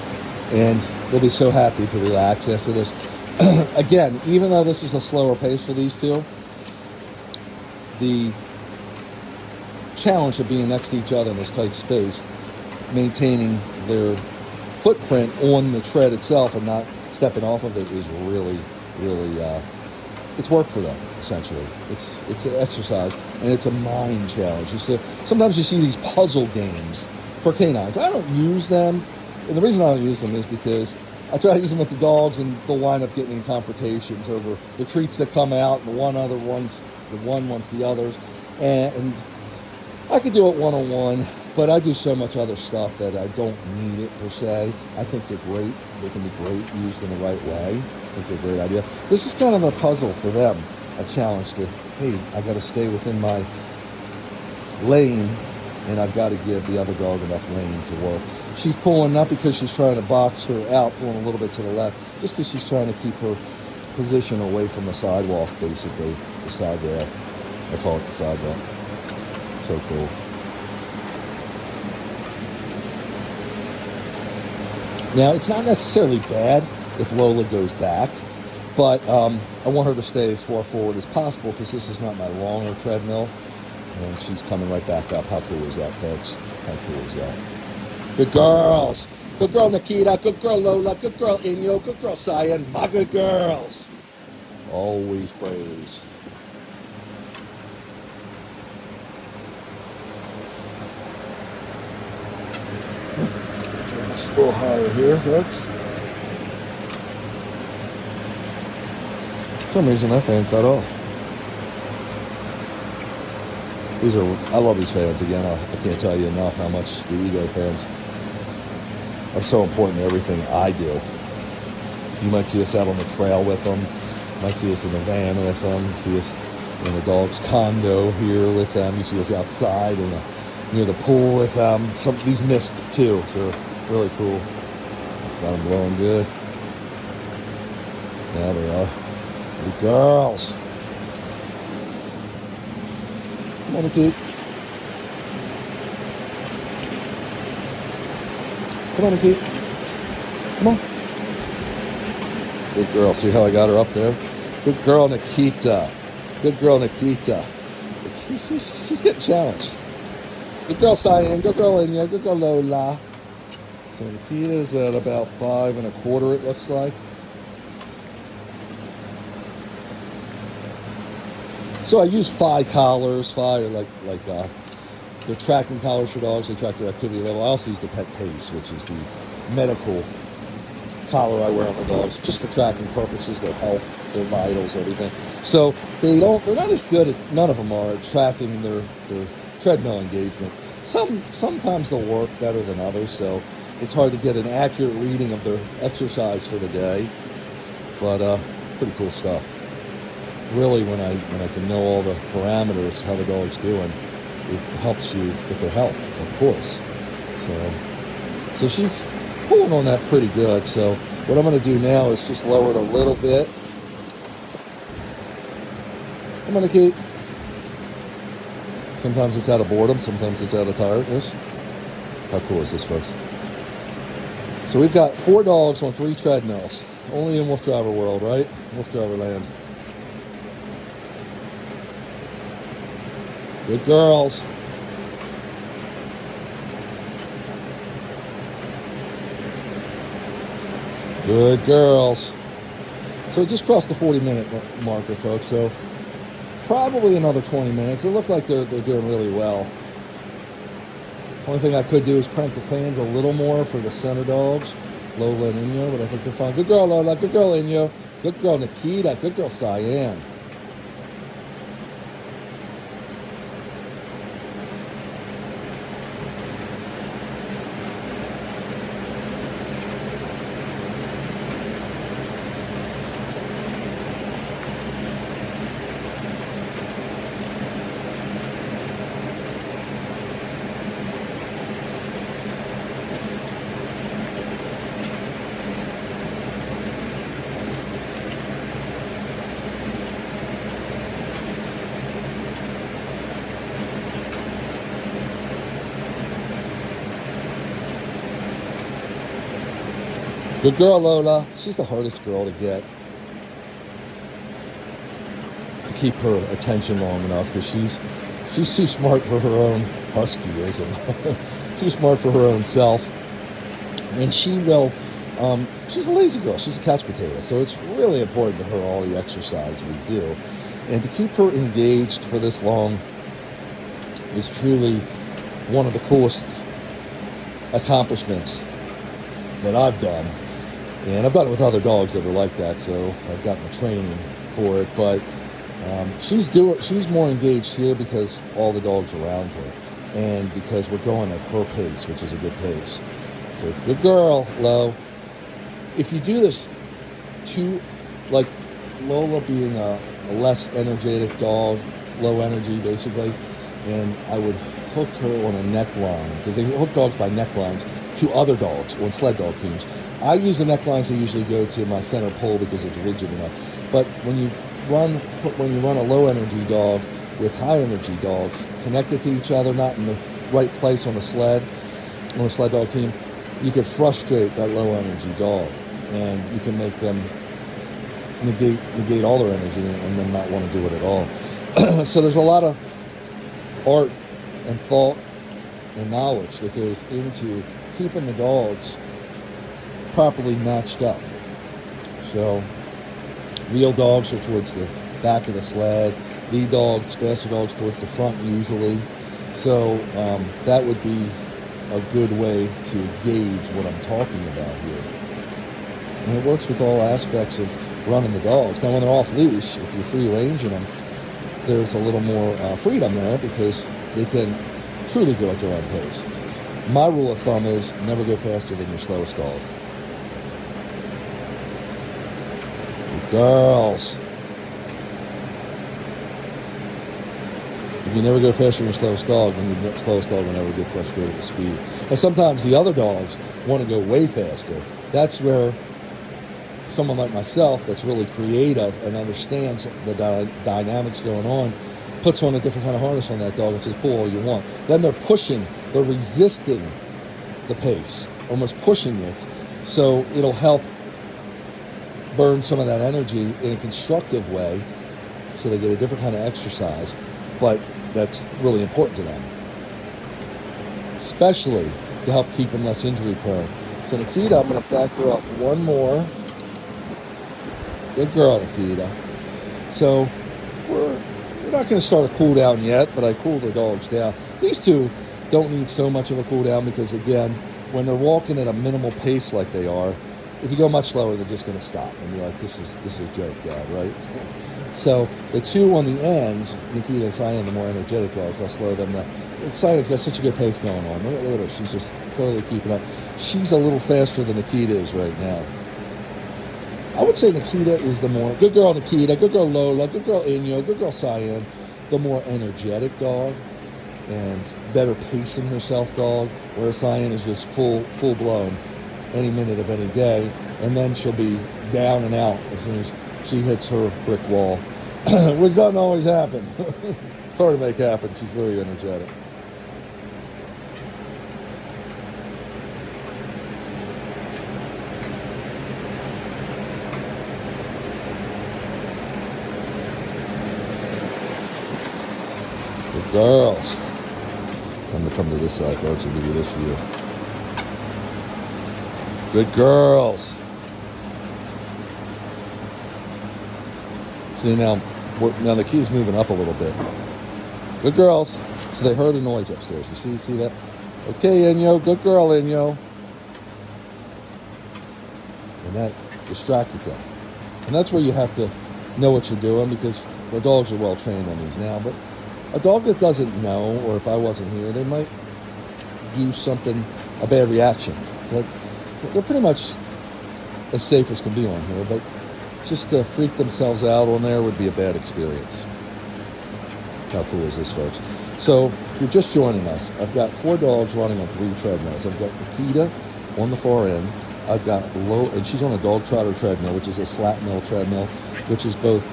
And they'll be so happy to relax after this. Again, even though this is a slower pace for these two, the challenge of being next to each other in this tight space, maintaining their footprint on the tread itself and not stepping off of it is really, really, it's work for them, essentially. It's an exercise, and it's a mind challenge. Sometimes you see these puzzle games for canines. I don't use them, and the reason I don't use them is because I try to use them with the dogs, and they'll wind up getting in confrontations over the treats that come out, and the one wants the others, and I could do it one-on-one, but I do so much other stuff that I don't need it per se. I think they're great. They can be great used in the right way. I think they're a great idea. This is kind of a puzzle for them, a challenge to, hey, I got to stay within my lane, and I've got to give the other dog enough lane to work. She's pulling, not because she's trying to box her out, pulling a little bit to the left, just because she's trying to keep her position away from the sidewalk, basically, the side rail. I call it the sidewalk. So cool. Now, it's not necessarily bad if Lola goes back, but I want her to stay as far forward as possible because this is not my longer treadmill. And she's coming right back up. How cool is that, folks? How cool is that? Good girls. Good girl, Nikita. Good girl, Lola. Good girl, Inyo. Good girl, Cyan. My good girls. Always praise. Turn this a little higher here, folks. For some reason, that fan cut off. I love these fans. Again, I can't tell you enough how much the Ego fans are so important to everything I do. You might see us out on the trail with them. You might see us in the van with them. You see us in the dog's condo here with them. You see us outside near the pool with them. These missed too. So they're really cool. Got them blowing good. Yeah, they are. The girls. Come on, Nikki. Come on, Nikki. Come on. Good girl. See how I got her up there? Good girl, Nikita. Good girl, Nikita. She's getting challenged. Good girl, Cyan. Good girl, Inya. Good girl, Lola. So Nikita's at about 5 1/4, it looks like. So I use 5 collars, they're tracking collars for dogs. They track their activity level. I also use the Pet Pace, which is the medical collar I wear on the dogs, just for tracking purposes, their health, their vitals, everything. So they're not as good at, none of them are, at tracking their treadmill engagement. Sometimes they'll work better than others, so it's hard to get an accurate reading of their exercise for the day. But pretty cool stuff. really, when I can know all the parameters, how the dog's doing, it helps you with their health, of course. So she's pulling on that pretty good. So what I'm going to do now is just lower it a little bit. I'm going to keep. Sometimes it's out of boredom, sometimes it's out of tiredness. How cool is this, folks? So we've got 4 dogs on 3 treadmills. Only in WooFDriver world, right? WooFDriver land. Good girls. Good girls. So we just crossed the 40-minute marker, folks. So probably another 20 minutes. It looked like they're doing really well. Only thing I could do is crank the fans a little more for the center dogs, Lola and Inyo, but I think they're fine. Good girl, Lola. Good girl, Inyo. Good girl, Nikita. Good girl, Cyan. Good girl, Lola. She's the hardest girl to get, to keep her attention long enough, because she's too smart for her own Huskyism. Too smart for her own self. And she will, she's a lazy girl. She's a couch potato. So it's really important to her, all the exercise we do. And to keep her engaged for this long is truly one of the coolest accomplishments that I've done. And I've done it with other dogs that are like that, so I've gotten the training for it. But she's more engaged here because all the dogs are around her, and because we're going at her pace, which is a good pace. So good girl, Lo. If you do this too, like Lola being a less energetic dog, low energy basically, and I would hook her on a neckline, because they hook dogs by necklines to other dogs on sled dog teams. I use the necklines that usually go to my center pole because it's rigid enough. But when you run a low energy dog with high energy dogs connected to each other, not in the right place on a sled dog team, you could frustrate that low energy dog, and you can make them negate all their energy and then not want to do it at all. So there's a lot of art and thought and knowledge that goes into keeping the dogs properly matched up. So wheel dogs are towards the back of the sled, lead dogs, faster dogs towards the front usually. So that would be a good way to gauge what I'm talking about here. And it works with all aspects of running the dogs. Now when they're off leash, if you're free ranging them, there's a little more freedom there, because they can truly go at their own pace. My rule of thumb is never go faster than your slowest dog. Girls. If you never go faster than your slowest dog, then your slowest dog will never get frustrated with speed. And sometimes the other dogs want to go way faster. That's where someone like myself that's really creative and understands the dynamics going on puts on a different kind of harness on that dog and says, pull all you want. Then they're resisting the pace, almost pushing it. So it'll help burn some of that energy in a constructive way, so they get a different kind of exercise, but that's really important to them, especially to help keep them less injury prone. So Nikita, I'm going to back her up one more. Good girl, Nikita. So we're not going to start a cool down yet, but I cool the dogs down. These two don't need so much of a cool down, because again, when they're walking at a minimal pace like they are, if you go much slower, they're just going to stop. And you're like, this is a joke, Dad, right? So the two on the ends, Nikita and Cyan, the more energetic dogs, I'll slow them down. Cyan's got such a good pace going on. Look at her. She's just totally keeping up. She's a little faster than Nikita is right now. I would say Nikita is the more, good girl Nikita, good girl Lola, good girl Inyo, good girl Cyan, the more energetic dog and better pacing herself dog, whereas Cyan is just full blown any minute of any day, and then she'll be down and out as soon as she hits her brick wall, which doesn't always happen. Hard to make happen. She's very energetic. Good girls. I'm going to come to this side, folks, and give you this view. Good girls. See, now the key's moving up a little bit. Good girls. So they heard a noise upstairs. You see that? Okay, Inyo. Good girl, Inyo. And that distracted them. And that's where you have to know what you're doing, because the dogs are well trained on these now. But a dog that doesn't know, or if I wasn't here, they might do something, a bad reaction. But they're pretty much as safe as can be on here, but just to freak themselves out on there would be a bad experience. How cool is this, folks? So if you're just joining us, I've got 4 dogs running on 3 treadmills. I've got Nikita on the far end. I've got and she's on a dog trotter treadmill, which is a Slatmill treadmill, which is both,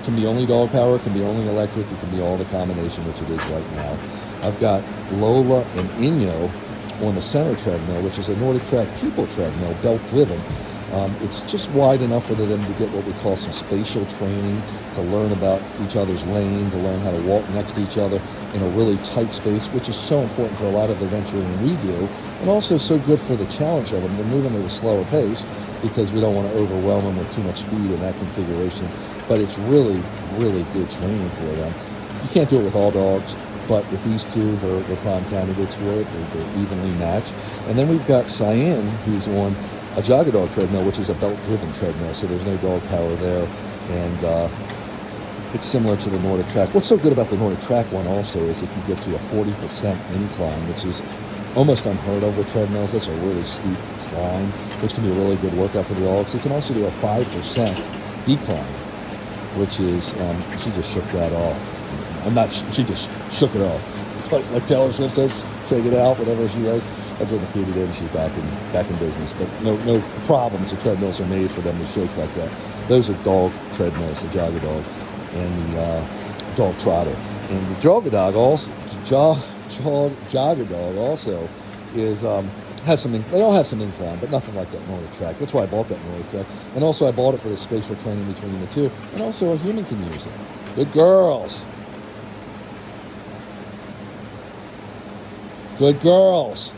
can be only dog power, can be only electric, it can be all the combination, which it is right now. I've got Lola and Inyo on the center treadmill, which is a Nordic Track people treadmill, belt driven. It's just wide enough for them to get what we call some spatial training, to learn about each other's lane, to learn how to walk next to each other in a really tight space, which is so important for a lot of the venturing we do, and also so good for the challenge of them. They're moving at a slower pace because we don't want to overwhelm them with too much speed in that configuration, but it's really, really good training for them. You can't do it with all dogs, but with these two, they're prime candidates for it. They're evenly matched. And then we've got Cyan, who's on a Jogger Dog treadmill, which is a belt-driven treadmill, so there's no dog power there, and it's similar to the Nordic Track. What's so good about the Nordic Track one also is it can get to a 40% incline, which is almost unheard of with treadmills. That's a really steep climb, which can be a really good workout for the dogs. It can also do a 5% decline, which is, she just shook that off. She just shook it off. It's like Taylor Swift says, shake it out, whatever she does. That's what Nikita did, and she's back in business. But no problems. The treadmills are made for them to shake like that. Those are dog treadmills, the Jogger Dog and the dog trotter. And the Jogger Dog also, Jogger Dog also is has some. They all have some incline, but nothing like that Nordic Track. That's why I bought that Nordic Track. And also I bought it for the spatial training between the two. And also a human can use it. Good girls. Good girls.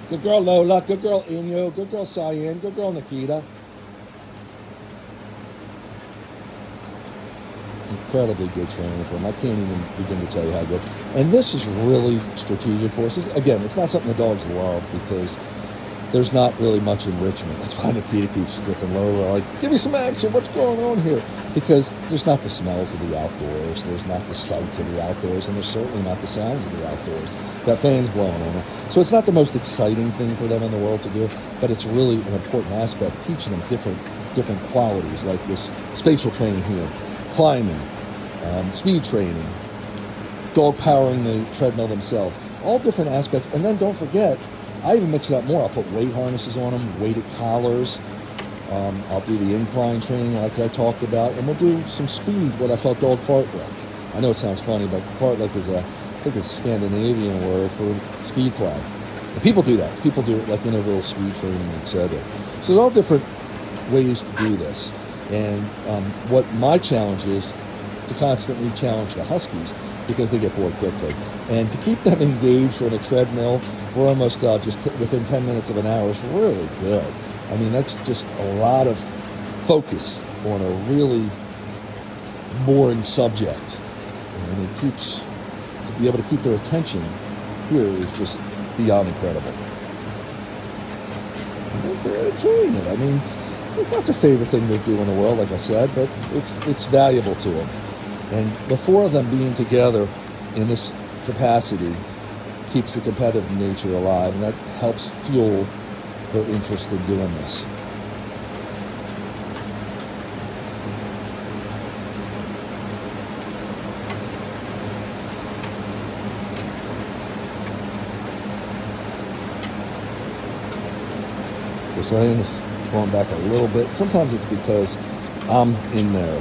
Good girl Lola, good girl Inyo, good girl Cyan, good girl Nikita. Incredibly good training for them. I can't even begin to tell you how good. And this is really strategic for us. Again, it's not something the dogs love because there's not really much enrichment. That's why Nikita keeps sniffing Lola, like, give me some action, what's going on here? Because there's not the smells of the outdoors, there's not the sights of the outdoors, and there's certainly not the sounds of the outdoors. Got fans blowing on them. So it's not the most exciting thing for them in the world to do, but it's really an important aspect, teaching them different qualities, like this spatial training here, climbing, speed training, dog powering the treadmill themselves, all different aspects. And then don't forget, I even mix it up more. I'll put weight harnesses on them, weighted collars. I'll do the incline training like I talked about, and we'll do some speed, what I call dog fartlek. I know it sounds funny, but fartlek is I think it's a Scandinavian word for speed play. And people do that. People do it like interval speed training, etc. So there's all different ways to do this. And what my challenge is to constantly challenge the Huskies, because they get bored quickly. And to keep them engaged on a treadmill, we're almost within 10 minutes of an hour is really good. I mean, that's just a lot of focus on a really boring subject. And it keeps, to be able to keep their attention here is just beyond incredible. And they're enjoying it. I mean, it's not their favorite thing to do in the world, like I said, but it's valuable to them. And the 4 of them being together in this capacity keeps the competitive nature alive, and that helps fuel their interest in doing this. So Cyan's going back a little bit. Sometimes it's because I'm in there.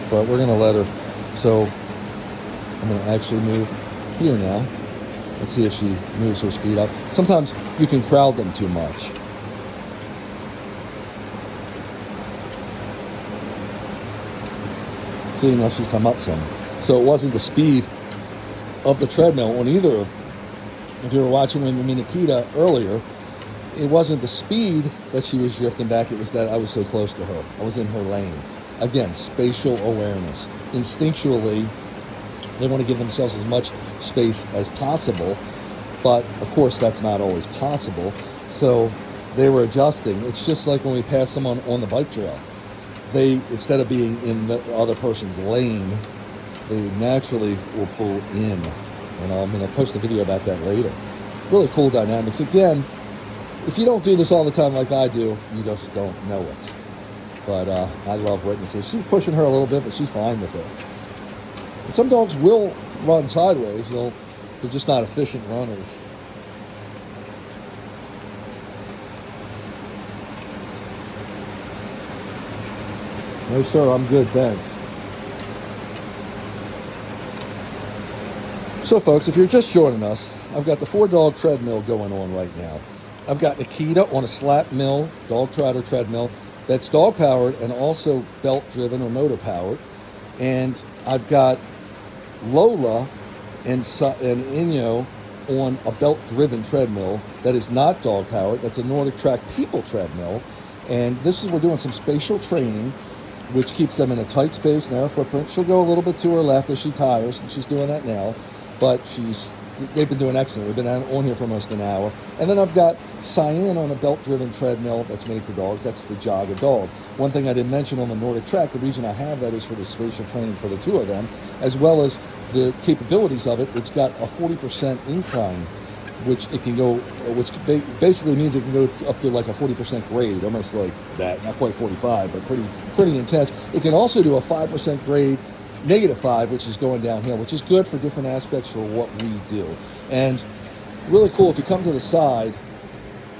But we're going to let her. So I'm going to actually move here now. Let's see if she moves her speed up. Sometimes you can crowd them too much. See, now she's come up some. So it wasn't the speed of the treadmill on either of. If you were watching with me, Nikita, earlier, it wasn't the speed that she was drifting back. It was that I was so close to her. I was in her lane. Again, spatial awareness. Instinctually, they want to give themselves as much space as possible. But, of course, that's not always possible. So they were adjusting. It's just like when we pass someone on the bike trail. They, instead of being in the other person's lane, they naturally will pull in. And I'm going to post a video about that later. Really cool dynamics. Again, if you don't do this all the time like I do, you just don't know it. But I love witnessing. She's pushing her a little bit, but she's fine with it. And some dogs will run sideways. They're just not efficient runners. No, sir, I'm good, thanks. So, folks, if you're just joining us, I've got the 4-dog treadmill going on right now. I've got Nikita on a Slatmill dog trotter treadmill that's dog-powered and also belt-driven or motor-powered. And I've got Lola and Inyo on a belt-driven treadmill that is not dog-powered. That's a Nordic Track People treadmill. And this is, we're doing some spatial training, which keeps them in a tight space, narrow footprint. She'll go a little bit to her left as she tires, and she's doing that now. But they've been doing excellent. We've been on here for almost an hour. And then I've got Cyan on a belt-driven treadmill that's made for dogs. That's the Jog a Dog. One thing I didn't mention on the Nordic Track, the reason I have that is for the spatial training for the two of them, as well as the capabilities of it. It's got a 40% incline, which it can go, which basically means it can go up to like a 40% grade, almost like that. Not quite 45, but pretty intense. It can also do a 5% grade, -5, which is going downhill, which is good for different aspects for what we do. And really cool, if you come to the side,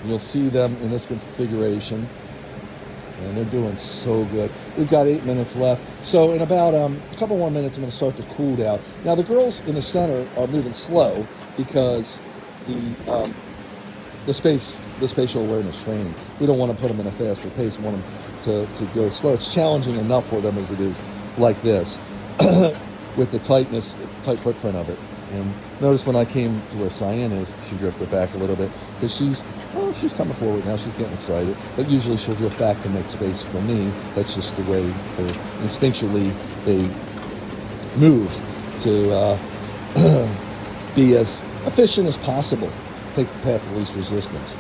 you'll see them in this configuration. And they're doing so good. We've got 8 minutes left. So in about a couple more minutes, I'm going to start to cool down. Now, the girls in the center are moving slow because the spatial awareness training. We don't want to put them in a faster pace. We want them to go slow. It's challenging enough for them as it is like this. With the tight footprint of it. And notice when I came to where Cyan is, she drifted back a little bit because she's coming forward now. She's getting excited, but usually she'll drift back to make space for me. That's just the way instinctually they move to be as efficient as possible. Take the path of least resistance.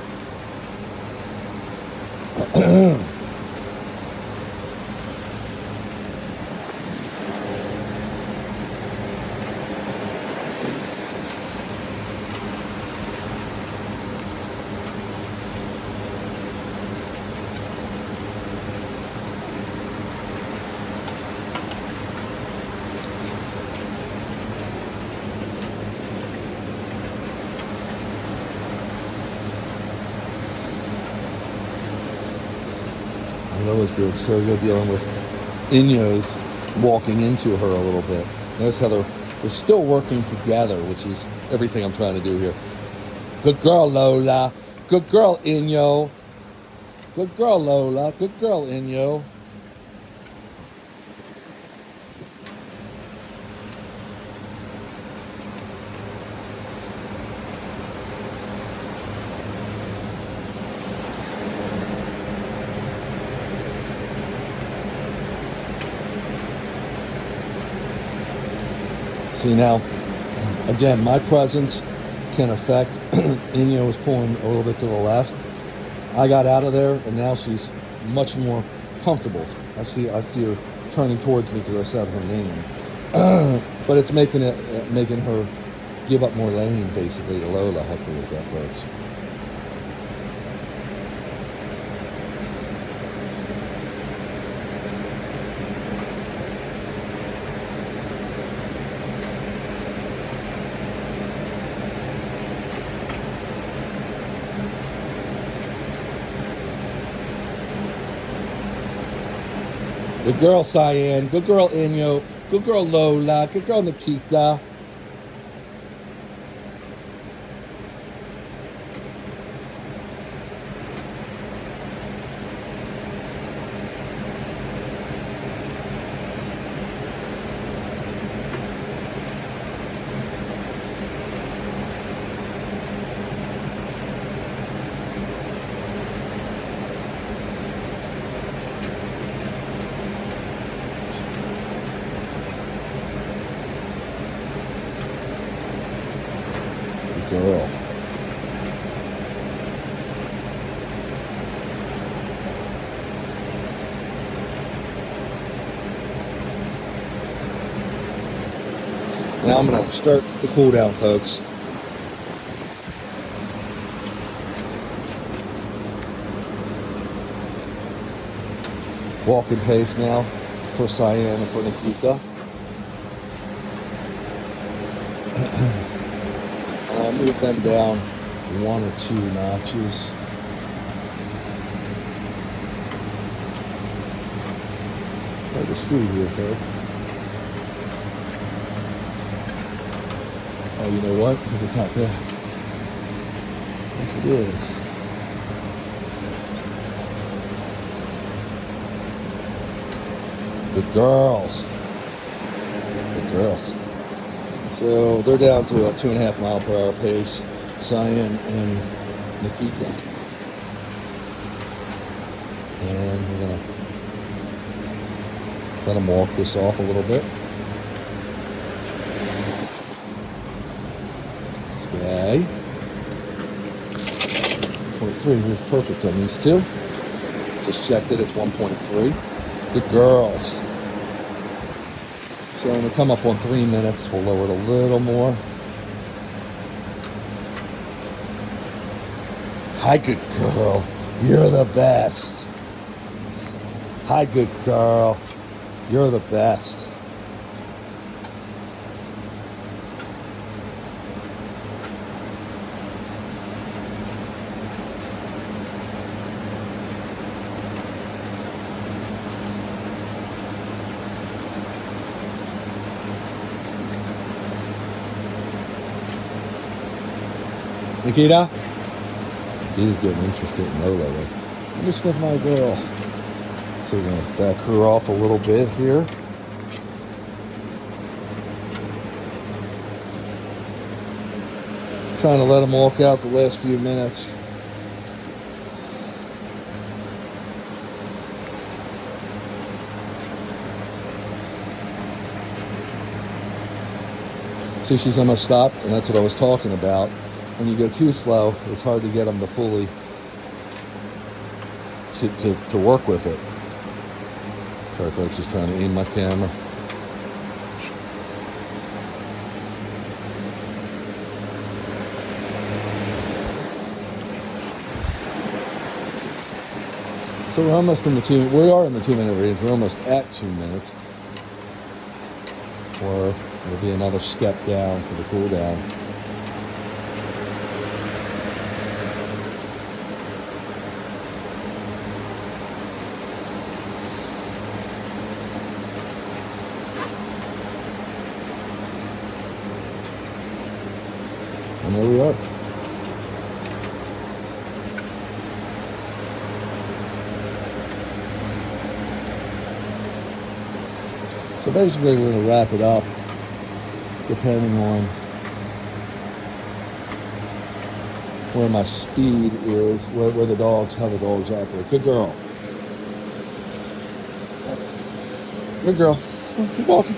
Lola's doing so good dealing with Inyo's walking into her a little bit. Notice how they're still working together, which is everything I'm trying to do here. Good girl, Lola. Good girl, Inyo. Good girl, Lola. Good girl, Inyo. See now, again, my presence can affect. Inyo was pulling a little bit to the left. I got out of there, and now she's much more comfortable. I see her turning towards me because I said her name. But it's making her give up more lane, basically. Lola, how cool is that, folks? Good girl, Cyan. Good girl, Inyo. Good girl, Lola. Good girl, Nikita. Girl. Now I'm going to start the cool down, folks. Walking pace now for Cyan and for Nikita. I'll move them down 1 or 2 notches. Hard to see here, folks. Oh, you know what? Because it's not there. Yes, it is. Good girls. Good girls. So they're down to a 2.5 mile per hour pace, Cyan and Nikita. And we're going to let them walk this off a little bit. Stay. 0.3, we're perfect on these two. Just checked it, it's 1.3. Good girls. So when we come up on 3 minutes, we'll lower it a little more. Hi, good girl. You're the best. Hi, good girl. You're the best. Nikita? Nikita's getting interested in Lola. Let me sniff my girl. So we're going to back her off a little bit here. Trying to let him walk out the last few minutes. See, she's almost stopped, and that's what I was talking about. When you go too slow, it's hard to get them to fully to work with it. Sorry, folks, just trying to aim my camera. So we're almost in the we are in the 2 minute range. We're almost at 2 minutes. Or there'll be another step down for the cool down. And there we are. So basically we're going to wrap it up depending on where my speed is, where the dogs, how the dogs operate. Good girl. Good girl. Keep walking.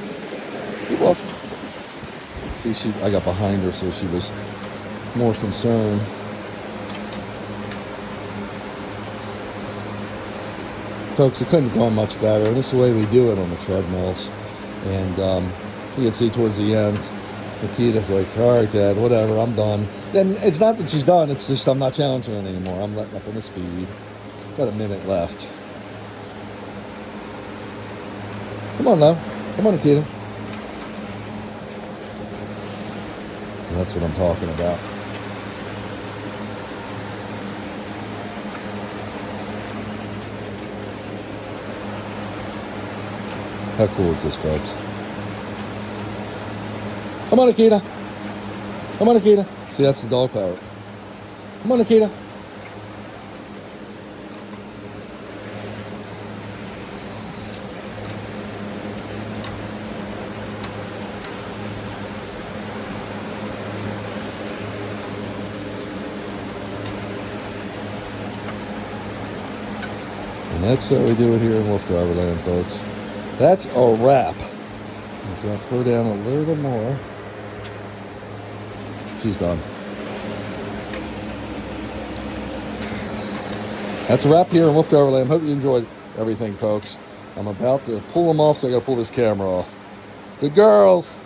Keep walking. See, I got behind her, so she was more concerned. Folks, it couldn't have gone much better. This is the way we do it on the treadmills. And you can see towards the end, Nikita's like, all right, Dad, whatever, I'm done. Then it's not that she's done, it's just I'm not challenging her anymore. I'm letting up on the speed. Got a minute left. Come on now. Come on, Nikita. And that's what I'm talking about. How cool is this, folks? Come on, Akita. Come on, Akita. See, that's the dog parrot. Come on, Akita. And that's how we do it here in WooFDriver land, folks. That's a wrap. I'll drop her down a little more. She's done. That's a wrap here in WooFDriver land. Hope you enjoyed everything, folks. I'm about to pull them off, so I got to pull this camera off. Good girls.